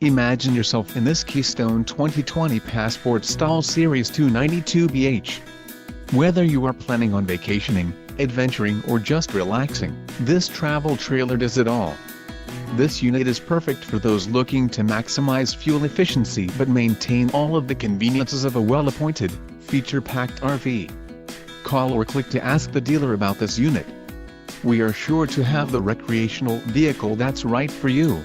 Imagine yourself in this Keystone 2020 Passport Style Series 292BH. Whether you are planning on vacationing, adventuring or just relaxing, this travel trailer does it all. This unit is perfect for those looking to maximize fuel efficiency but maintain all of the conveniences of a well-appointed, feature-packed RV. Call or click to ask the dealer about this unit. We are sure to have the recreational vehicle that's right for you.